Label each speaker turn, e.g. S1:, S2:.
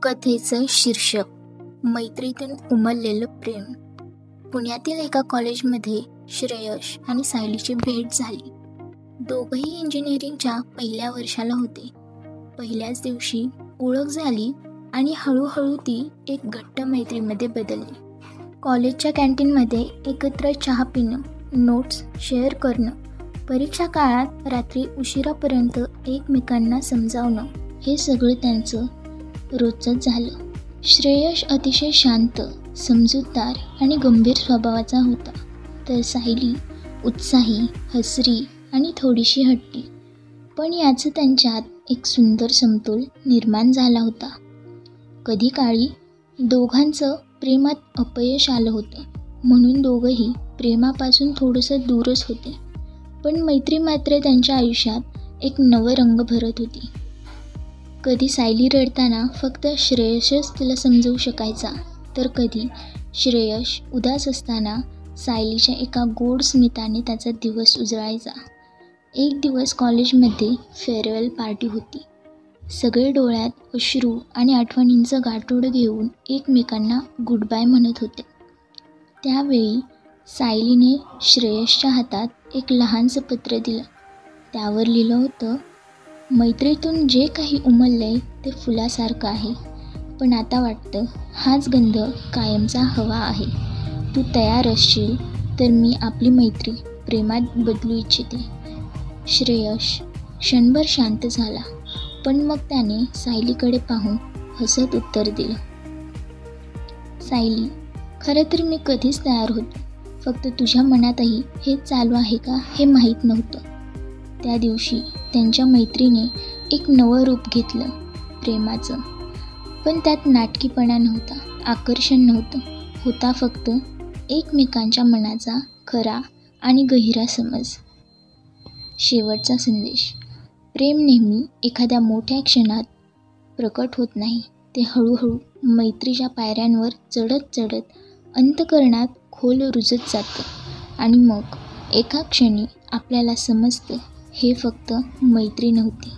S1: कथेचं शीर्षक मैत्रीतून उमललेलं प्रेम. पुण्यातील एका कॉलेजमध्ये श्रेयश आणि सायलीची भेट झाली. दोघंही इंजिनिअरिंगच्या पहिल्या वर्षाला होते. पहिल्याच दिवशी ओळख झाली आणि हळूहळू ती एक घट्ट मैत्रीमध्ये बदलली. कॉलेजच्या कॅन्टीनमध्ये एकत्र चहा पिणं, नोट्स शेअर करणं, परीक्षा काळात रात्री उशिरापर्यंत एकमेकांना समजावणं, हे सगळं त्यांचं रोजचंच झालं. श्रेयश अतिशय शांत, समजूतदार आणि गंभीर स्वभावाचा होता, तर सायली उत्साही, हसरी आणि थोडीशी हट्टी. पण याचं त्यांच्यात एक सुंदर समतोल निर्माण झाला होता. कधी काळी दोघांचं प्रेमात अपयश आलं होतं, म्हणून दोघंही प्रेमापासून थोडंसं दूरच होते. पण मैत्री मात्र त्यांच्या आयुष्यात एक नवं रंग भरत होती. कधी सायली रडताना फक्त श्रेयशच तिला समजवू शकायचा, तर कधी श्रेयश उदास असताना सायलीच्या एका गोड स्मिताने त्याचा दिवस उजळायचा. एक दिवस कॉलेजमध्ये फेअरवेल पार्टी होती. सगळे डोळ्यात अश्रू आणि आठवणींचं गाठोडं घेऊन एकमेकांना गुड बाय म्हणत होते. त्यावेळी सायलीने श्रेयसच्या हातात एक लहानसं पत्र दिलं. त्यावर लिहिलं होतं, मैत्रीतून जे काही उमललंय ते फुलासारखं आहे, पण आता वाटतं हाच गंध कायमचा हवा आहे. तू तयार असशील तर मी आपली मैत्री प्रेमात बदलू इच्छिते. श्रेयश क्षणभर शांत झाला, पण मग त्याने सायलीकडे पाहून हसत उत्तर दिलं, सायली, खरं तर मी कधीच तयार होतो. फक्त तुझ्या मनातही हे चालू आहे का हे माहीत नव्हतं. त्या दिवशी त्यांच्या मैत्रीने एक नवं रूप घेतलं, प्रेमाचं. पण त्यात नाटकीपणा नव्हता, आकर्षण नव्हतं, होता फक्त एकमेकांच्या मनाचा खरा आणि गहिरा समज. शेवटचा संदेश: प्रेम नेहमी एखाद्या मोठ्या क्षणात प्रकट होत नाही. ते हळूहळू मैत्रीच्या पायऱ्यांवर चढत चढत अंतःकरणात खोल रुजत जातं आणि मग एका क्षणी आपल्याला समजतं, हे फक्त मैत्री नव्हती,